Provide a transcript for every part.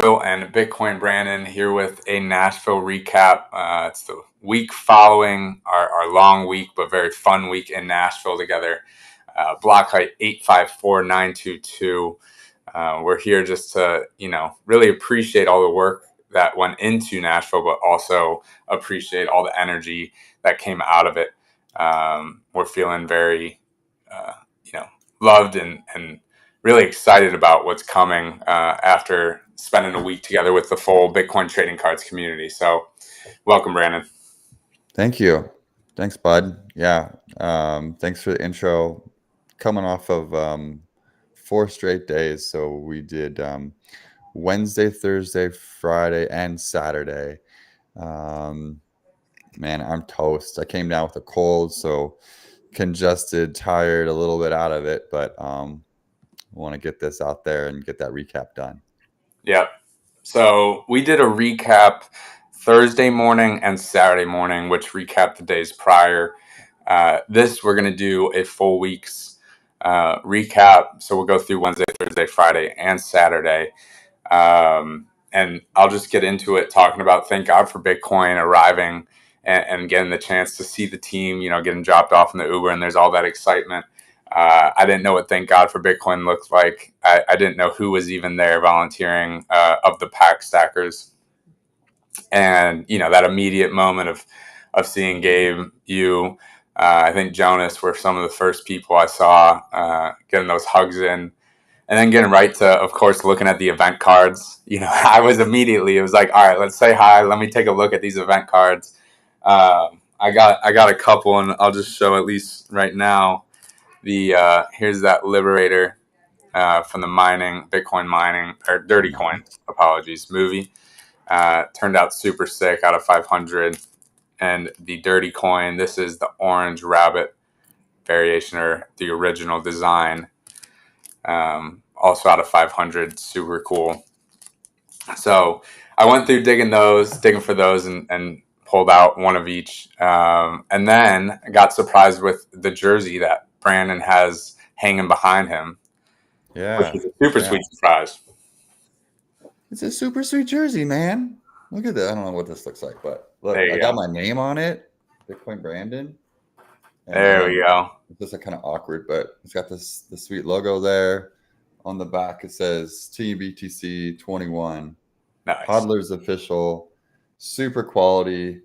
Koil and Bitcoin Brandon here with a Nashville recap. It's the week following our long week, but very fun week in Nashville together. Block height 854,922. We're here just to, really appreciate all the work that went into Nashville, but also appreciate all the energy that came out of it. We're feeling very, loved and really excited about what's coming after spending a week together with the full Bitcoin trading cards community. So welcome, Brandon. Thank you. Thanks, bud. Yeah. Thanks for the intro. Coming off of 4 straight days. So we did Wednesday, Thursday, Friday, and Saturday. Man, I'm toast. I came down with a cold, so congested, tired, a little bit out of it, but want to get this out there and get that recap done. Yep. So we did a recap Thursday morning and Saturday morning, which recapped the days prior. This we're going to do a full week's recap. So we'll go through Wednesday, Thursday, Friday, and Saturday. And I'll just get into it talking about thank God for Bitcoin arriving and getting the chance to see the team, getting dropped off in the Uber, and there's all that excitement. I didn't know what thank God for Bitcoin looked like. I didn't know who was even there volunteering of the pack stackers. And, that immediate moment of seeing Gabe, you, I think Jonas were some of the first people I saw getting those hugs in. And then getting right to, of course, looking at the event cards. It was like, all right, let's say hi. Let me take a look at these event cards. I got a couple, and I'll just show at least right now. Here's that Liberator from the Bitcoin mining, or Dirty Coin, apologies, movie. Turned out super sick out of 500. And the Dirty Coin, this is the orange rabbit variation, or the original design. Also out of 500, super cool. So I went through digging for those and pulled out one of each. And then I got surprised with the jersey that Brandon has hanging behind him. Yeah. Which is a super sweet surprise. It's a super sweet jersey, man. Look at that. I don't know what this looks like, but look, I got my name on it. Bitcoin Brandon. There we go. It's just kind of awkward, but it's got the sweet logo there. On the back, it says TBTC 21. Nice. Hodler's official. Super quality.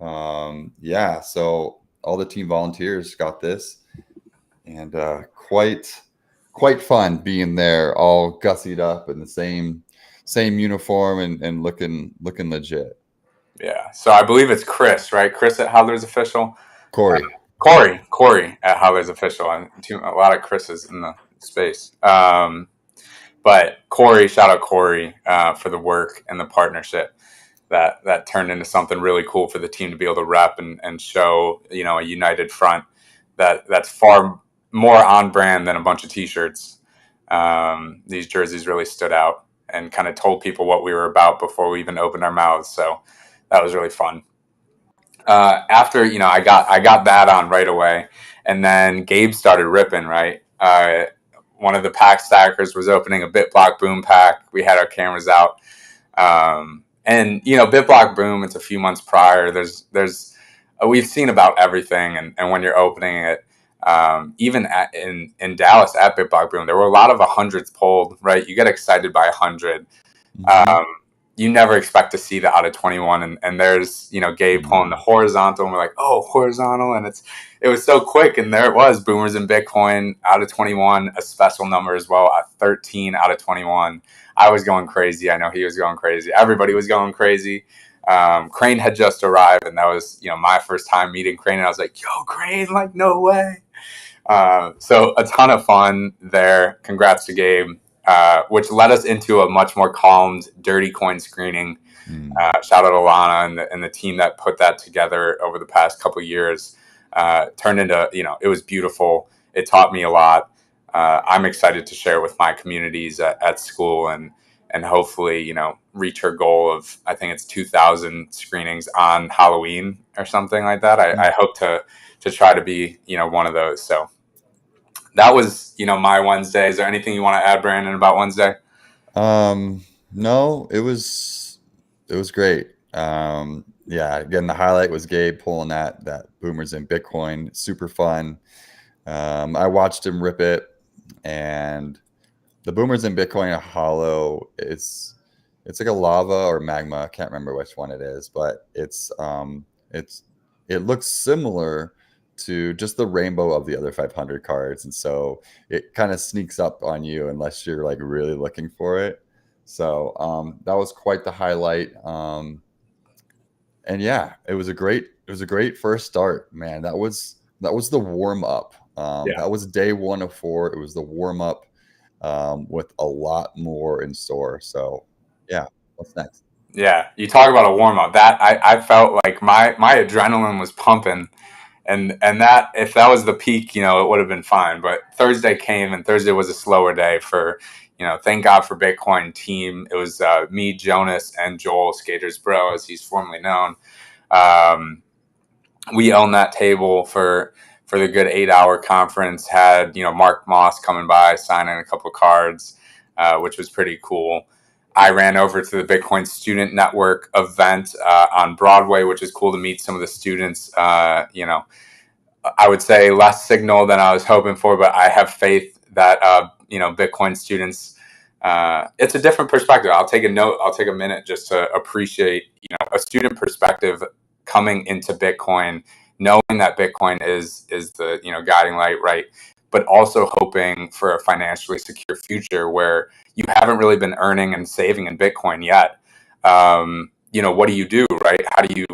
So all the team volunteers got this. And quite fun being there, all gussied up in the same uniform and looking legit. Yeah. So I believe it's Chris, right? Chris at Hodler's official. Corey at Hodler's official. And a lot of Chris's in the space. But Corey, shout out Corey for the work and the partnership that turned into something really cool for the team to be able to rep and show, a united front that's far more on brand than a bunch of t-shirts. These jerseys really stood out and kind of told people what we were about before we even opened our mouths. So that was really fun. After, I got that on right away, and then Gabe started ripping, right? One of the pack stackers was opening a BitBlock Boom pack. We had our cameras out. And BitBlock Boom, it's a few months prior. We've seen about everything. And when you're opening it, even in Dallas at BitBlock Boom, there were a lot of 100s pulled, right? You get excited by 100. Mm-hmm. You never expect to see the out of 21, and there's Gabe pulling the horizontal, and we're like, oh, horizontal, and it was so quick, and there it was, Boomers in Bitcoin out of 21, a special number as well at 13 out of 21. I was going crazy. I know he was going crazy. Everybody was going crazy. Crane had just arrived, and that was my first time meeting Crane, and I was like, yo, Crane, like no way. So a ton of fun there. Congrats to Gabe. Which led us into a much more calmed Dirty Coin screening. Shout out Alana and the team that put that together over the past couple of years. Turned into, it was beautiful. It taught me a lot. I'm excited to share with my communities at school and hopefully, reach our goal of, I think it's 2,000 screenings on Halloween or something like that. I hope to try to be, one of those. So that was, my Wednesday. Is there anything you want to add, Brandon, about Wednesday? No, it was great. Yeah, again, the highlight was Gabe pulling that Boomers in Bitcoin. Super fun. I watched him rip it, and the Boomers in Bitcoin hollow is it's like a lava or magma. I can't remember which one it is, but it looks similar to just the rainbow of the other 500 cards, and so it kind of sneaks up on you unless you're like really looking for it. So that was quite the highlight. And yeah, it was a great first start, man. That was the warm up. Yeah. That was day 1 of 4. It was the warm up with a lot more in store. So yeah, what's next? Yeah. You talk about a warm up. That I felt like my adrenaline was pumping. And that if that was the peak, it would have been fine. But Thursday came, and Thursday was a slower day for, thank God for Bitcoin team. It was me, Jonas, and Joel, Skaters Bro, as he's formerly known. Um, we owned that table for the good 8 hour conference. Had Mark Moss coming by signing a couple of cards, which was pretty cool. I ran over to the Bitcoin Student Network event on Broadway, which is cool to meet some of the students. I would say less signal than I was hoping for, but I have faith that Bitcoin students. It's a different perspective. I'll take a note. I'll take a minute just to appreciate a student perspective coming into Bitcoin, knowing that Bitcoin is the guiding light, right? But also hoping for a financially secure future where you haven't really been earning and saving in Bitcoin yet. What do you do, right? How do you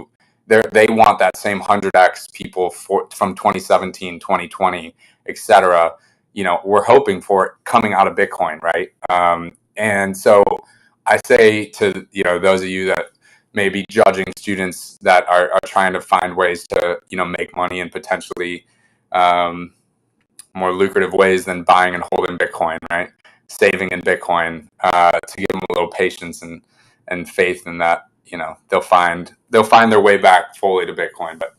they want that same 100x people from 2017, 2020, etc. We're hoping for it coming out of Bitcoin, right? And so I say to those of you that may be judging students that are trying to find ways to make money in potentially more lucrative ways than buying and holding Bitcoin, right? Saving in Bitcoin, to give them a little patience and faith in that they'll find their way back fully to Bitcoin. But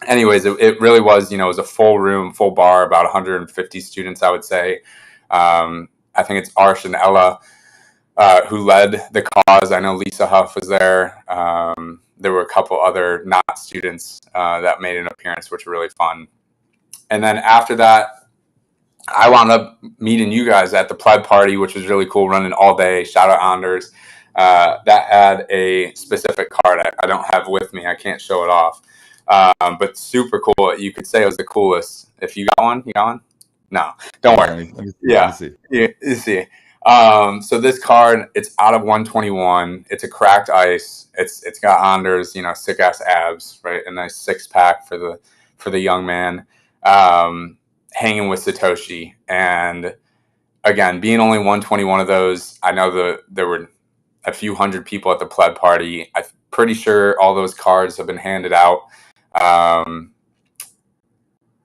anyways, it really was it was a full room, full bar, about 150 students, I would say. I think it's Arsh and Ella who led the cause. I know Lisa Huff was there. There were a couple other not students that made an appearance, which were really fun. And then after that, I wound up meeting you guys at the pleb party, which was really cool, running all day. Shout out Anders. That had a specific card I don't have with me. I can't show it off. But super cool. You could say it was the coolest. If you got one, you got one? No, don't Yeah, worry. let me see. Let me Yeah, see. you see. So this card, it's out of 121. It's a cracked ice. It's got Anders, sick ass abs, right? A nice 6-pack for the young man. Hanging with Satoshi. And again, being only 121 of those, I know there were a few hundred people at the pleb party. I'm pretty sure all those cards have been handed out.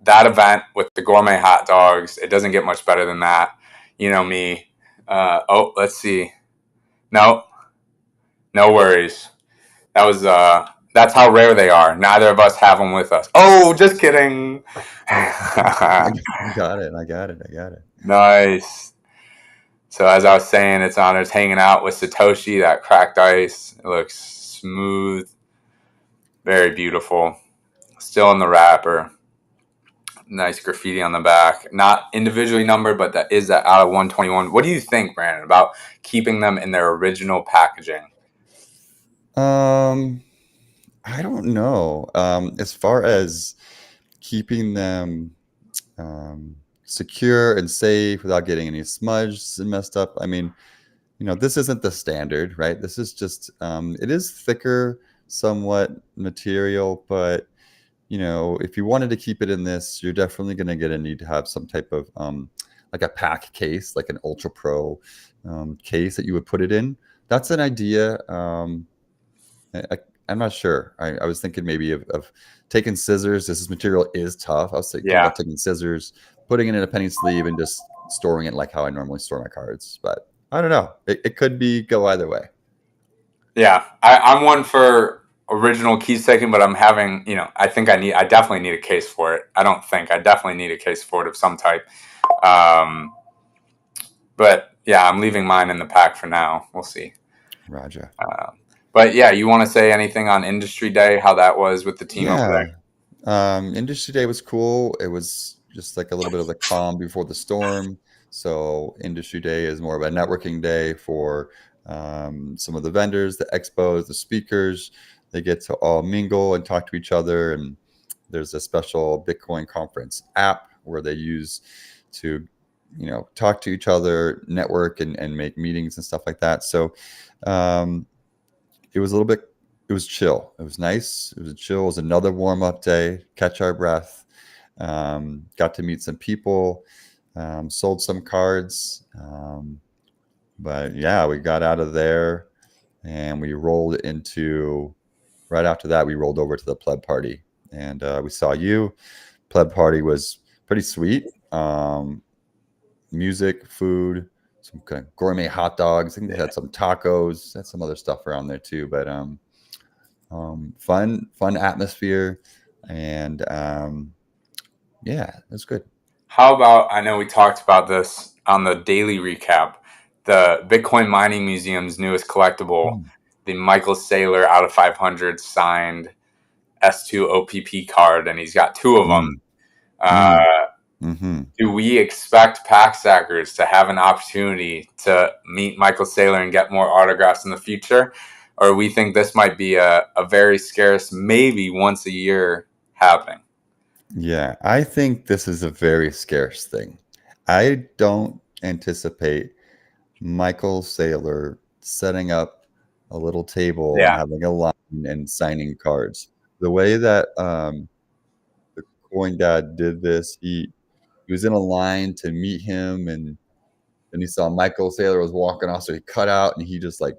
That event with the gourmet hot dogs, it doesn't get much better than that. You know me. Let's see. No, no worries. That's how rare they are. Neither of us have them with us. Oh, just kidding. I got it. I got it. I got it. Nice. So as I was saying, it's Honors hanging out with Satoshi, that cracked ice. It looks smooth, very beautiful. Still in the wrapper. Nice graffiti on the back. Not individually numbered, but that is that out of 121. What do you think, Brandon, about keeping them in their original packaging? Um, I don't know. As far as keeping them secure and safe without getting any smudged and messed up. I mean, this isn't the standard, right? This is just it is thicker, somewhat material, but if you wanted to keep it in this, you're definitely going to get a need to have some type of like a pack case, like an Ultra Pro case that you would put it in. That's an idea. I'm not sure. I was thinking maybe of taking scissors. This material is tough. I was thinking Yeah. about taking scissors, putting it in a penny sleeve, and just storing it like how I normally store my cards. But I don't know. It could go either way. Yeah, I'm one for original keys taking, but I'm having, I definitely need a case for it. I definitely need a case for it of some type. Um, but Yeah, I'm leaving mine in the pack for now. We'll see. Raja. But yeah, you want to say anything on Industry Day? How that was with the team over Yeah. there? Industry Day was cool. It was just like a little bit of the calm before the storm. So Industry Day is more of a networking day for some of the vendors, the expos, the speakers. They get to all mingle and talk to each other. And there's a special Bitcoin conference app where they use to, talk to each other, network, and make meetings and stuff like that. So um, it was a little bit, it was chill. It was nice. It was chill. It was another warm up day, catch our breath. Got to meet some people, sold some cards. But yeah, we got out of there and we rolled into, right after that, we rolled over to the pleb party and we saw you. Pleb party was pretty sweet. Music, food, some kind of gourmet hot dogs. I think they had some tacos, had some other stuff around there too. But fun atmosphere, and yeah, it was good. How about, I know we talked about this on the daily recap, the Bitcoin Mining Museum's newest collectible, Mm, the Michael Saylor out of 500 signed S2 OPP card, and he's got two of them. mm, Uh, mm, mm-hmm. do we expect pack stackers to have an opportunity to meet Michael Saylor and get more autographs in the future? Or we think this might be a very scarce, maybe once a year happening? Yeah, I think this is a very scarce thing. I don't anticipate Michael Saylor setting up a little table and Yeah. having a line and signing cards. The way that the Coin Dad did this, he was in a line to meet him, and then he saw Michael Saylor was walking off, so he cut out and he just like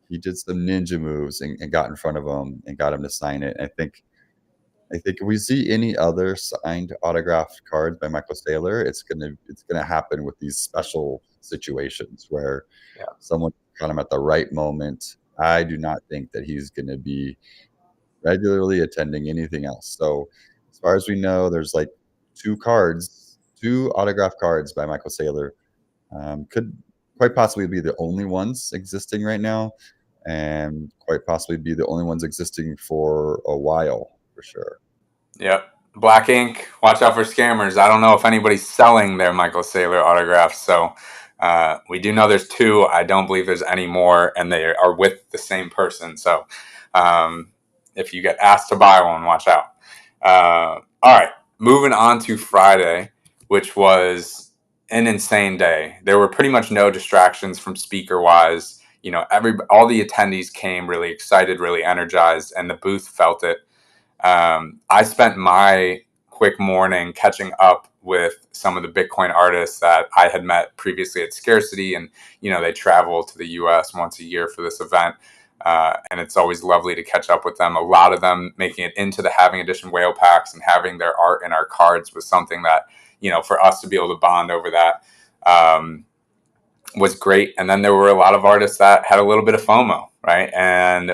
he did some ninja moves and got in front of him and got him to sign it. I think if we see any other signed autographed cards by Michael Saylor, it's gonna happen with these special situations where Yeah. someone caught him at the right moment. I do not think that he's gonna be regularly attending anything else. So as far as we know, there's like two autographed cards by Michael Saylor. Could quite possibly be the only ones existing right now, and quite possibly be the only ones existing for a while for sure. Yep. Black ink. Watch out for scammers. I don't know if anybody's selling their Michael Saylor autographs. So we do know there's two. I don't believe there's any more, and they are with the same person. So um, if you get asked to buy one, watch out. All right. Moving on to Friday, which was an insane day. There were pretty much no distractions from speaker wise. All the attendees came really excited, really energized, and the booth felt it. I spent my quick morning catching up with some of the Bitcoin artists that I had met previously at Scarcity, and they travel to the U.S. once a year for this event, and it's always lovely to catch up with them. A lot of them making it into the Having Edition whale packs and having their art in our cards was something that for us to be able to bond over that. Was great. And then there were a lot of artists that had a little bit of FOMO, right? And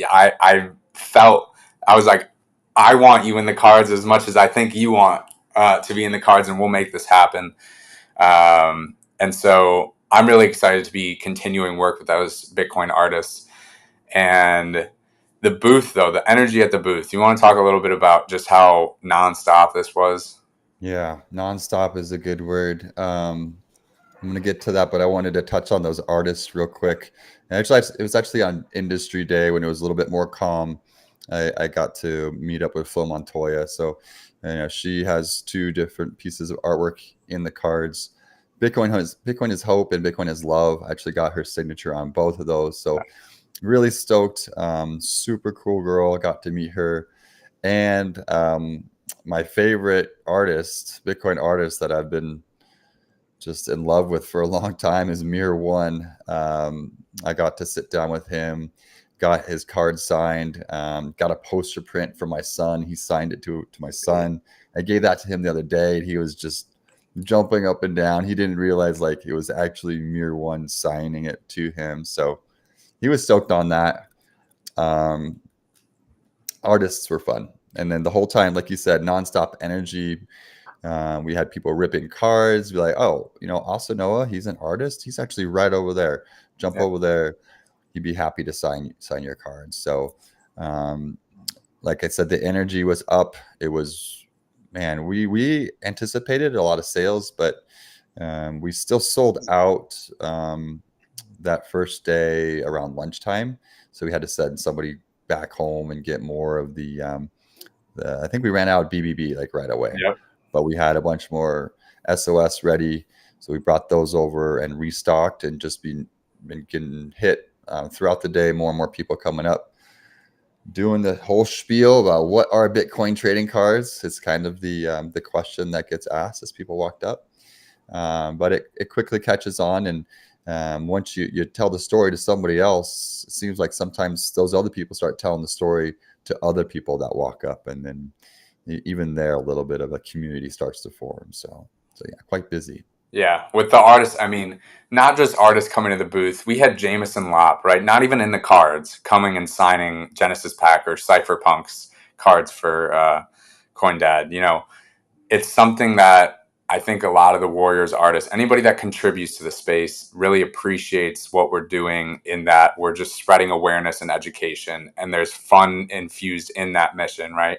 I felt, I was like, I want you in the cards as much as I think you want to be in the cards, and we'll make this happen. And so I'm really excited to be continuing work with those Bitcoin artists. And the booth, though, the energy at the booth, you want to talk a little bit about just how nonstop this was? Yeah, nonstop is a good word. I'm gonna get to that, but I wanted to touch on those artists real quick. And actually, it was actually on Industry Day when it was a little bit more calm. I got to meet up with Flo Montoya. So, she has two different pieces of artwork in the cards. Bitcoin is hope and Bitcoin is love. I actually got her signature on both of those. So really stoked. Super cool girl. Got to meet her. And my favorite artist, Bitcoin artist that I've been just in love with for a long time is Mir One. I got to sit down with him, got his card signed, got a poster print for my son. He signed it to my son. I gave that to him the other day. He was just jumping up and down. He didn't realize like it was actually Mir One signing it to him. So he was stoked on that. Um, Artists were fun. And then the whole time, like you said, nonstop energy. We had people ripping cards, be like, oh, Asanoa, he's an artist. He's actually right over there. Jump Yeah. over there. He'd be happy to sign your cards. So, um, like I said, the energy was up. It was, man, we anticipated a lot of sales, but we still sold out that first day around lunchtime. So we had to send somebody back home and get more of I think we ran out of BBB like right away, Yep. but we had a bunch more SOS ready. So we brought those over and restocked and just been getting hit throughout the day. More and more people coming up, doing the whole spiel about what are Bitcoin trading cards. It's kind of the question that gets asked as people walked up. But it quickly catches on, and once you tell the story to somebody else, it seems like sometimes those other people start telling the story to other people that walk up, and then even there, a little bit of a community starts to form. So yeah, quite busy. Yeah, with the artists, I mean, not just artists coming to the booth. We had Jameson Lopp, right? Not even in the cards, coming and signing Genesis Pack or Cypherpunks cards for CoinDad. It's something that I think a lot of the Warriors artists, anybody that contributes to the space, really appreciates what we're doing, in that we're just spreading awareness and education, and there's fun infused in that mission, right?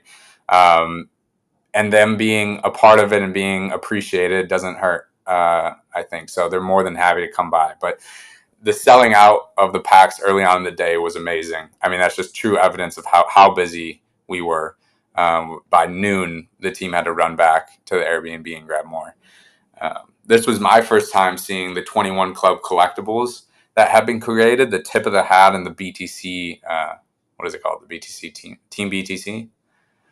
And them being a part of it and being appreciated doesn't hurt. I think so. They're more than happy to come by. But the selling out of the packs early on in the day was amazing. I mean, that's just true evidence of how busy we were. By noon, the team had to run back to the Airbnb and grab more. This was my first time seeing the 21 Club collectibles that have been created, the tip of the hat and the BTC, what is it called? The BTC Team BTC,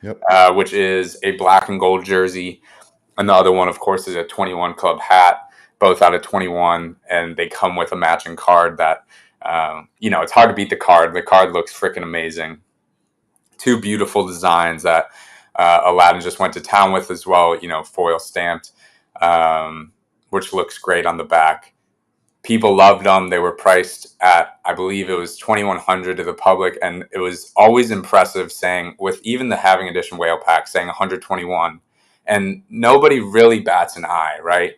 Yep. which is a black and gold jersey. And the other one, of course, is a 21 Club hat, both out of 21. And they come with a matching card that, it's hard to beat the card. The card looks freaking amazing. Two beautiful designs that Aladdin just went to town with as well, foil stamped, which looks great on the back. People loved them. They were priced at, I believe it was 2,100 to the public, and it was always impressive saying, with even the Having Edition whale pack saying 121, and nobody really bats an eye, right?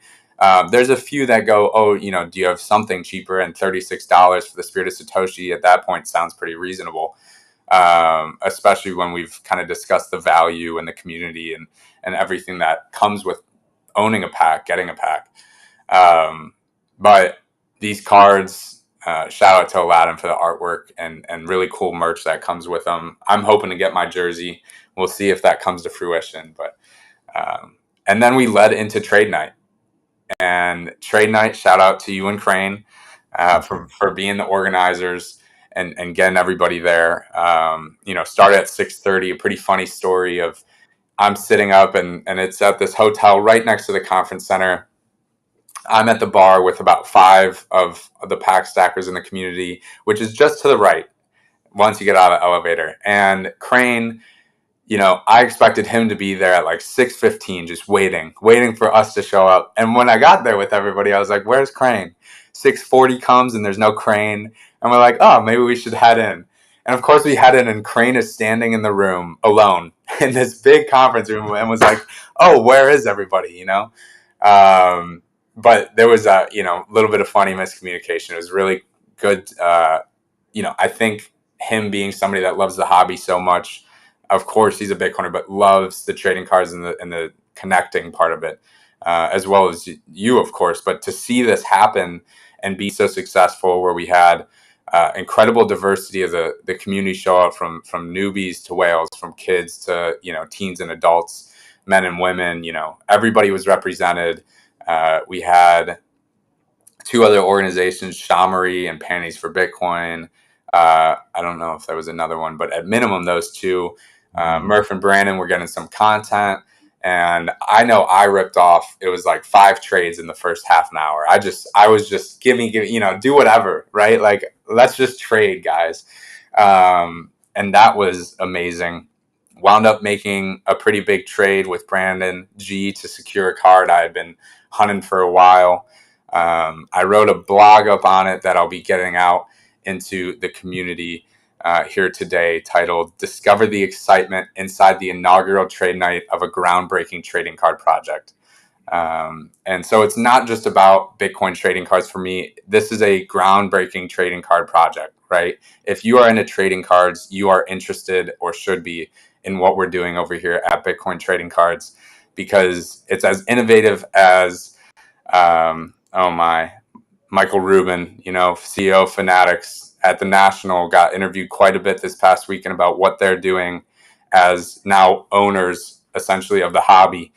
There's a few that go, oh, do you have something cheaper? And $36 for the Spirit of Satoshi at that point sounds pretty reasonable, especially when we've kind of discussed the value and the community and everything that comes with owning a pack, getting a pack. But these cards, shout out to Aladdin for the artwork and really cool merch that comes with them. I'm hoping to get my jersey. We'll see if that comes to fruition. But and then we led into trade night. And trade night, shout out to you and Crane for being the organizers and getting everybody there. Started at 6:30. A pretty funny story of I'm sitting up and it's at this hotel right next to the conference center. I'm at the bar with about 5 of the pack stackers in the community, which is just to the right once you get out of the elevator. And Crane, I expected him to be there at like 6:15, just waiting for us to show up. And when I got there with everybody, I was like, where's Crane? 6:40 comes and there's no Crane. And we're like, oh, maybe we should head in. And of course we head in and Crane is standing in the room alone in this big conference room and was like, oh, where is everybody? But there was a little bit of funny miscommunication. It was really good. I think him being somebody that loves the hobby so much, of course he's a Bitcoiner, but loves the trading cards and the connecting part of it, as well as you, of course. But to see this happen and be so successful, where we had incredible diversity of the community show up from newbies to whales, from kids to teens and adults, men and women. Everybody was represented. We had 2 other organizations, Shamory and Panties for Bitcoin. I don't know if there was another one, but at minimum, those 2. Murph and Brandon were getting some content. And I know I ripped off, it was like 5 trades in the first half an hour. I was just, give me, do whatever, right? Like, let's just trade, guys. And that was amazing. Wound up making a pretty big trade with Brandon G to secure a card I had been hunting for a while. I wrote a blog up on it that I'll be getting out into the community. here today, titled "Discover the Excitement Inside the Inaugural Trade Night of a Groundbreaking Trading Card Project." And so it's not just about Bitcoin trading cards for me. This is a groundbreaking trading card project, right? If you are into trading cards, you are interested or should be in what we're doing over here at Bitcoin Trading Cards, because it's as innovative as, Michael Rubin, CEO of Fanatics at the National, got interviewed quite a bit this past weekend about what they're doing as now owners, essentially, of the hobby,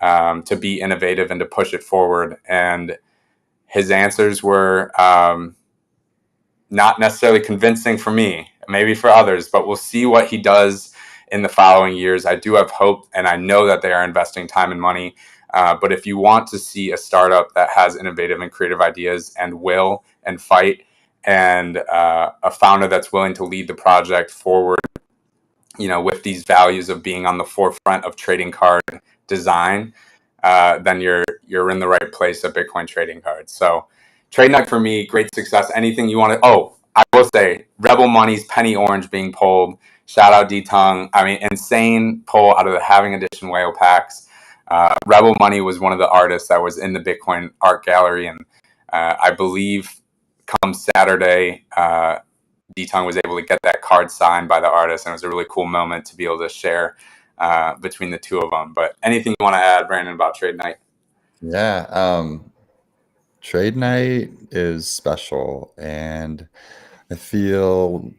to be innovative and to push it forward. And his answers were not necessarily convincing for me, maybe for others, but we'll see what he does in the following years. I do have hope, and I know that they are investing time and money. But if you want to see a startup that has innovative and creative ideas and will and fight, and a founder that's willing to lead the project forward, with these values of being on the forefront of trading card design, then you're in the right place at Bitcoin Trading Cards. So Trade Night for me, great success. Anything you want to? Oh, I will say Rebel Money's Penny Orange being pulled. Shout out D-Tung. I mean, insane pull out of the Having Edition whale packs. Rebel Money was one of the artists that was in the Bitcoin art gallery, and I believe come Saturday, D-Tung was able to get that card signed by the artist, and it was a really cool moment to be able to share between the two of them. But anything you want to add, Brandon, about Trade Night? Yeah. Trade night is special, and I feel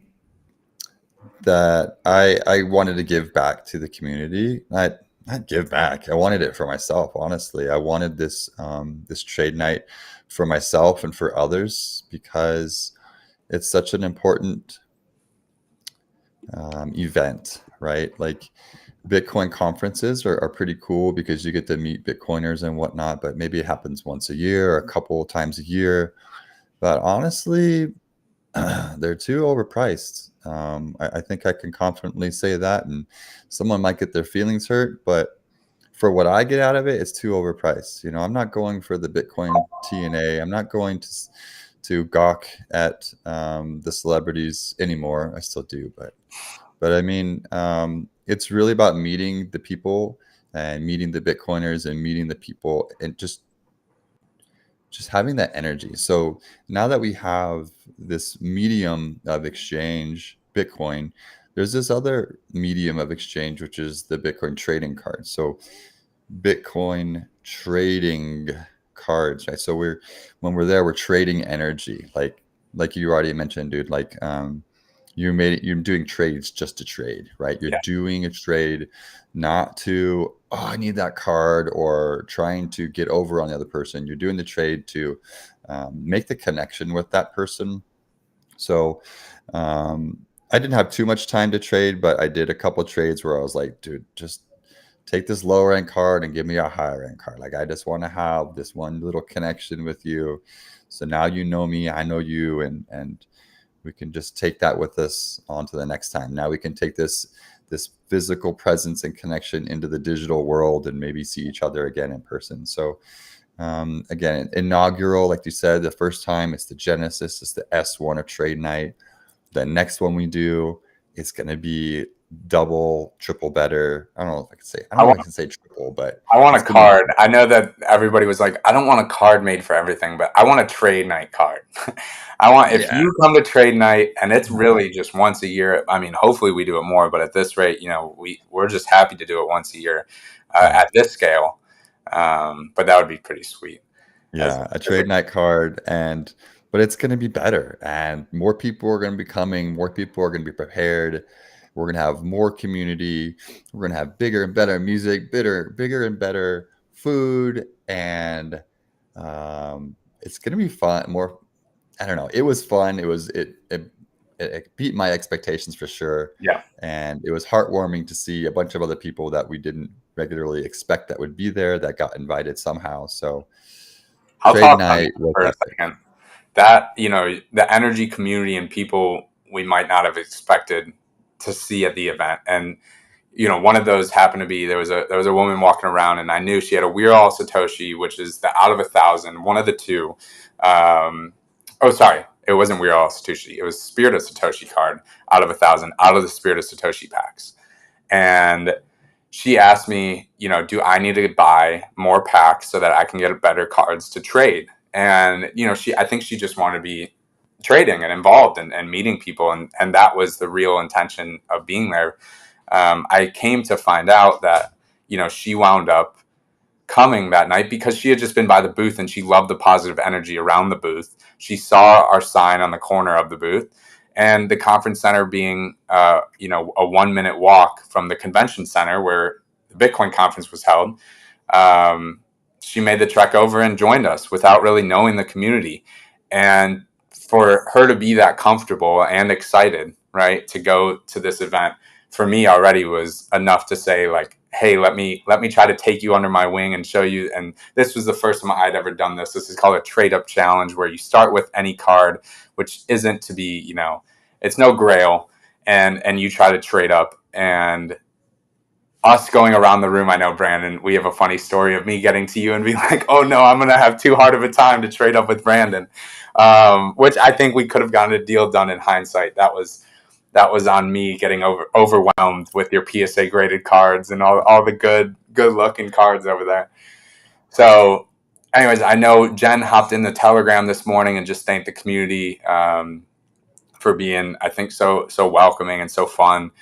that I wanted to give back to the community. Not give back. I wanted it for myself. Honestly, I wanted this trade night for myself and for others, because it's such an important event, right? Like, Bitcoin conferences are pretty cool because you get to meet Bitcoiners and whatnot, but maybe it happens once a year or a couple of times a year. But honestly, they're too overpriced. I think I can confidently say that, and someone might get their feelings hurt, but for what I get out of it, it's too overpriced. I'm not going for the Bitcoin TNA. I'm not going to gawk at the celebrities anymore. I still do, but I mean, it's really about meeting the people and meeting the Bitcoiners and meeting the people, and just having that energy. So now that we have this medium of exchange, Bitcoin, there's this other medium of exchange, which is the Bitcoin trading card. So Bitcoin trading cards, right? So when we're there, we're trading energy, like you already mentioned, dude. Like, you're doing trades just to trade, right? You're doing a trade not to, oh, I need that card, or trying to get over on the other person. You're doing the trade to make the connection with that person. So I didn't have too much time to trade, but I did a couple trades where I was like, dude, just take this lower end card and give me a higher end card. Like, I just want to have this one little connection with you. So now you know me, I know you, and we can just take that with us on to the next time. Now we can take this physical presence and connection into the digital world and maybe see each other again in person. So again, inaugural, like you said, the first time, it's the Genesis, it's the S1 of Trade Night. The next one we do, it's going to be double, triple better. I don't know if I can say, I don't know if I can say triple, but I want a card. I know that everybody was like, I don't want a card made for everything, but I want a Trade Night card. If you come to Trade Night, and it's really just once a year. I mean, hopefully we do it more, but at this rate, we're just happy to do it once a year at this scale. But that would be pretty sweet. Yeah, a Trade Night card, but it's going to be better, and more people are going to be coming. More people are going to be prepared. We're going to have more community. We're going to have bigger and better music, bigger and better food, and it's going to be fun. More, I don't know. It was fun. It beat my expectations for sure. Yeah, and it was heartwarming to see a bunch of other people that we didn't regularly expect that would be there that got invited somehow. So I'll Trade talk Night on that for a second. That, the energy, community, and people we might not have expected to see at the event. And one of those happened to be, there was a woman walking around, and I knew she had a We're All Satoshi, which is the out of 1,000, one of the two. Oh, sorry, It wasn't We're All Satoshi. It was Spirit of Satoshi card out of 1,000 out of the Spirit of Satoshi packs. And she asked me, do I need to buy more packs so that I can get better cards to trade? And, I think she just wanted to be trading and involved and meeting people. And that was the real intention of being there. I came to find out that, she wound up coming that night because she had just been by the booth and she loved the positive energy around the booth. She saw our sign on the corner of the booth, and the conference center being, a 1-minute walk from the convention center where the Bitcoin conference was held. She made the trek over and joined us without really knowing the community. And for her to be that comfortable and excited, right, to go to this event, for me already was enough to say, like, hey, let me try to take you under my wing and show you. And this was the first time I'd ever done this. This is called a trade up challenge, where you start with any card, which isn't to be, it's no grail, and you try to trade up. And us going around the room, I know, Brandon, we have a funny story of me getting to you and being like, oh no, I'm going to have too hard of a time to trade up with Brandon, which I think we could have gotten a deal done in hindsight. That was on me getting overwhelmed with your PSA graded cards and all the good looking cards over there. So anyways, I know Jen hopped in the Telegram this morning and just thanked the community for being, I think, so welcoming and so fun.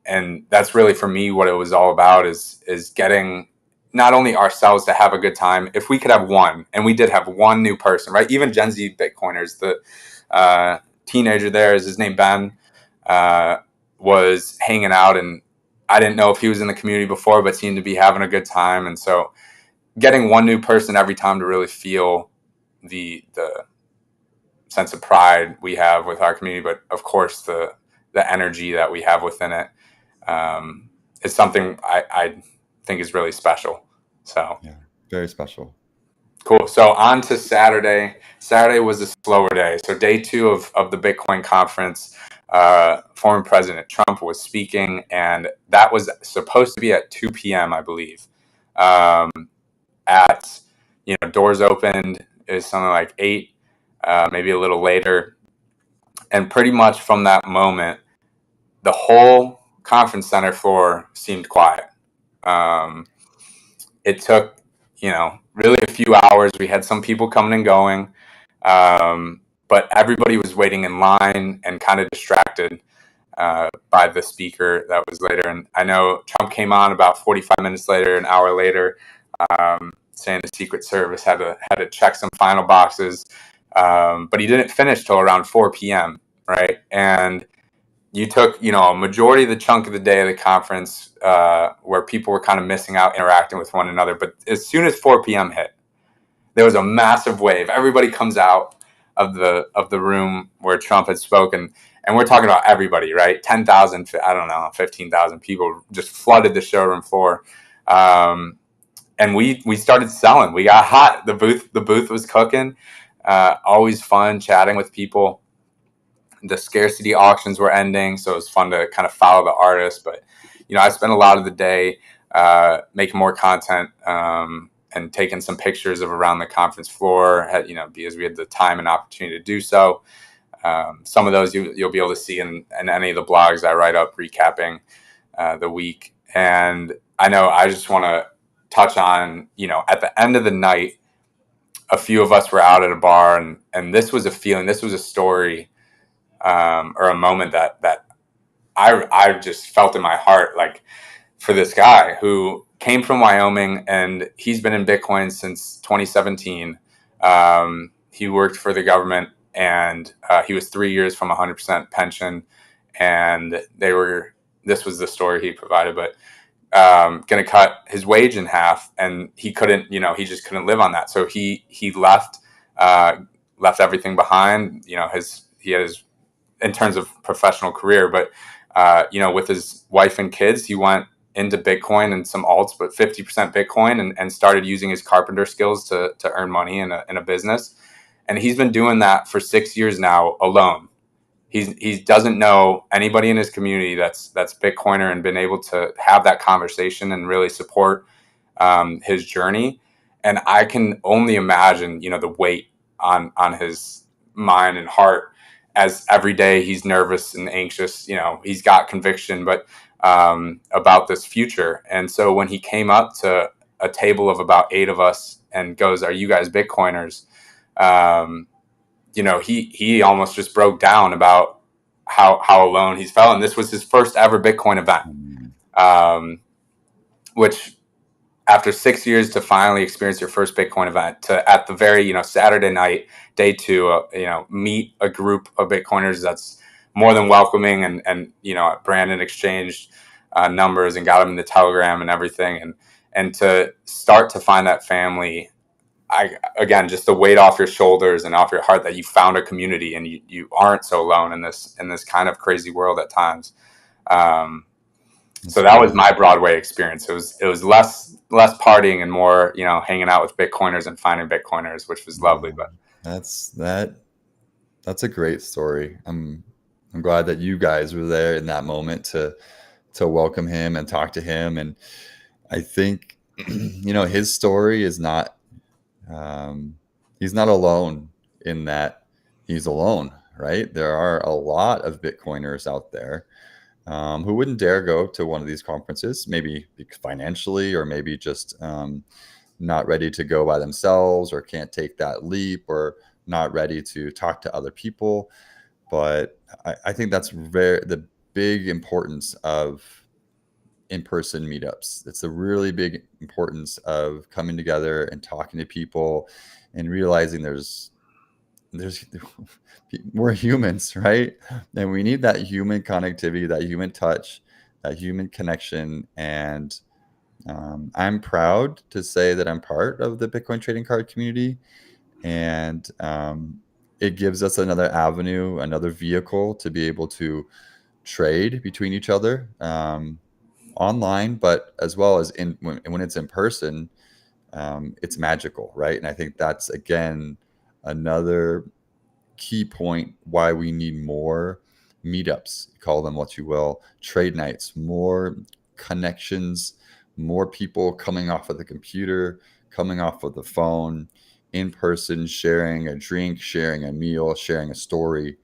And that's really, for me, what it was all about is getting not only ourselves to have a good time. If we could have one, and we did have one new person, right? Even Gen Z Bitcoiners, the teenager there, is his name Ben, was hanging out, and I didn't know if he was in the community before, but seemed to be having a good time. And so getting one new person every time to really feel the sense of pride we have with our community, but of course the energy that we have within it, is something I think is really special. So yeah, very special. Cool. So on to Saturday. Saturday was a slower day. So day 2 of the Bitcoin conference, former President Trump was speaking, and that was supposed to be at 2 p.m., I believe. At, doors opened is something like 8, maybe a little later. And pretty much from that moment, the whole conference center floor seemed quiet. It took, really a few hours. We had some people coming and going, but everybody was waiting in line and kind of distracted by the speaker that was later. And I know Trump came on about 45 minutes later, an hour later, saying the Secret Service had to check some final boxes, but he didn't finish till around 4 p.m., right? And you took, a majority of the chunk of the day of the conference where people were kind of missing out, interacting with one another. But as soon as 4 p.m. hit, there was a massive wave. Everybody comes out of the room where Trump had spoken, and we're talking about everybody, right? 10,000, I don't know, 15,000 people just flooded the showroom floor. And we started selling. We got hot. The booth was cooking. Always fun chatting with people. The scarcity auctions were ending, so it was fun to kind of follow the artists. But I spent a lot of the day making more content and taking some pictures of around the conference floor. Because we had the time and opportunity to do so. Some of those you'll be able to see in any of the blogs I write up recapping the week. And I know I just want to touch on, at the end of the night, a few of us were out at a bar, and this was a feeling, this was a story, or a moment that I just felt in my heart, like, for this guy who came from Wyoming, and he's been in Bitcoin since 2017. He worked for the government, and he was 3 years from 100% pension, and this was the story he provided, but going to cut his wage in half, and he couldn't, he just couldn't live on that. So he left everything behind. He had his, in terms of professional career, but with his wife and kids, he went into Bitcoin and some alts, but 50% Bitcoin, and started using his carpenter skills to earn money in a business. And he's been doing that for 6 years now alone. He doesn't know anybody in his community that's Bitcoiner, and been able to have that conversation and really support his journey. And I can only imagine, the weight on his mind and heart as every day he's nervous and anxious. He's got conviction, but about this future. And so when he came up to a table of about 8 of us and goes, "Are you guys Bitcoiners?" He almost just broke down about how alone he's felt. And this was his first ever Bitcoin event, which, after 6 years to finally experience your first Bitcoin event, to at the very, Saturday night, day 2, meet a group of Bitcoiners that's more than welcoming. And Brandon exchanged numbers and got him in the Telegram and everything. And to start to find that family, again, just the weight off your shoulders and off your heart that you found a community and you aren't so alone in this kind of crazy world at times. So that was my Broadway experience. It was less partying and more, hanging out with Bitcoiners and finding Bitcoiners, which was lovely. But that's a great story. I'm glad that you guys were there in that moment to welcome him and talk to him. And I think his story is not he's not alone in that he's alone, right? There are a lot of Bitcoiners out there who wouldn't dare go to one of these conferences, maybe financially, or maybe just not ready to go by themselves, or can't take that leap, or not ready to talk to other people. But I think that's the big importance of in-person meetups. It's the really big importance of coming together and talking to people and realizing there's we're humans, right? And we need that human connectivity, that human touch, that human connection. And I'm proud to say that I'm part of the Bitcoin trading card community. And it gives us another avenue, another vehicle to be able to trade between each other online, but as well as when it's in person, it's magical, right? And I think that's, again, another key point why we need more meetups, call them what you will, trade nights, more connections, more people coming off of the computer, coming off of the phone, in person, sharing a drink, sharing a meal, sharing a story.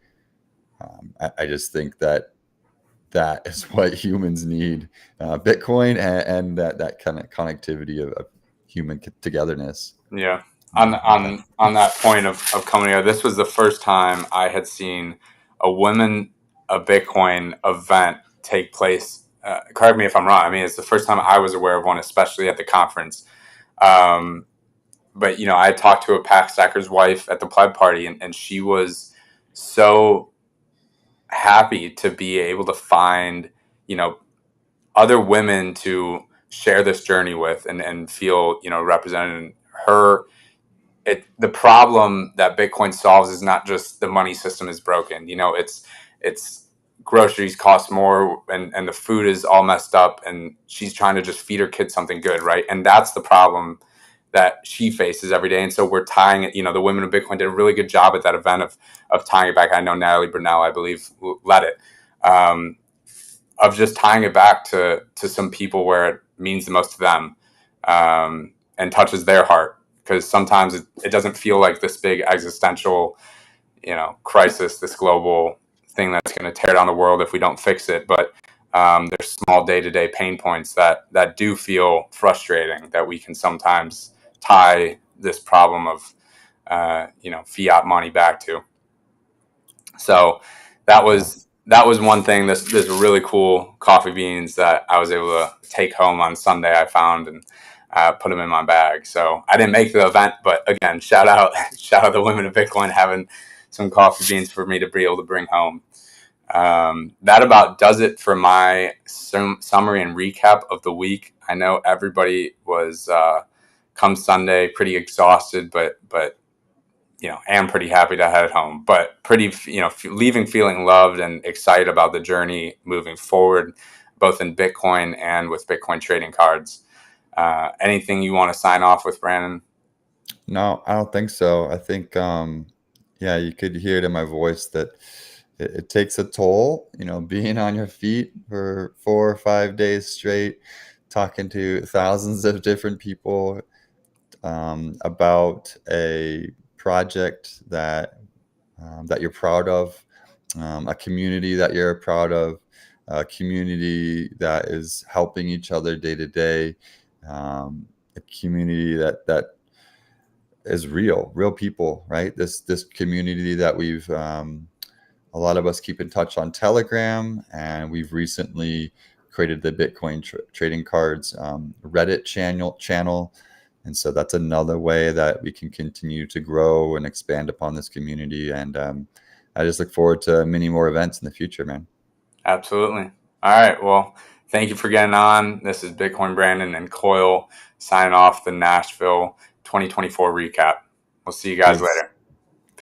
I just think that is what humans need. Bitcoin and that kind of connectivity of human togetherness. yeah, on that point of coming together, this was the first time I had seen a Bitcoin event take place. Correct me if I'm wrong. I mean, it's the first time I was aware of one, especially at the conference. But I talked to a pack stacker's wife at the pleb party, and she was so happy to be able to find other women to share this journey with and feel represented. In her, the problem that Bitcoin solves is not just the money system is broken. It's groceries cost more, and the food is all messed up, and she's trying to just feed her kids something good, right? And that's the problem that she faces every day. And so we're tying it, the women of Bitcoin did a really good job at that event of tying it back. I know Natalie Brunell, I believe, led it, of just tying it back to some people where it means the most to them, and touches their heart. Because sometimes it doesn't feel like this big existential, crisis, this global thing that's going to tear down the world if we don't fix it. But there's small day-to-day pain points that do feel frustrating, that we can sometimes tie this problem of fiat money back to. So that was one thing. This really cool coffee beans that I was able to take home on Sunday. I found and put them in my bag. So I didn't make the event, but again, shout out the women of Bitcoin having some coffee beans for me to be able to bring home. That about does it for my summary and recap of the week. I know everybody was come Sunday pretty exhausted, but am pretty happy to head home, but pretty, leaving feeling loved and excited about the journey moving forward, both in Bitcoin and with Bitcoin trading cards. Anything you want to sign off with, Brandon? No, I don't think so. I think, yeah, you could hear it in my voice that it takes a toll, being on your feet for 4 or 5 days straight, talking to thousands of different people about a project that you're proud of, a community that you're proud of, a community that is helping each other day to day, a community that is real people, right? This community that we've a lot of us keep in touch on Telegram, and we've recently created the Bitcoin trading cards Reddit channel. And so that's another way that we can continue to grow and expand upon this community. And I just look forward to many more events in the future, man. Absolutely. All right. Well, thank you for getting on. This is Bitcoin Brandon and Koil signing off the Nashville 2024 recap. We'll see you guys Thanks. later.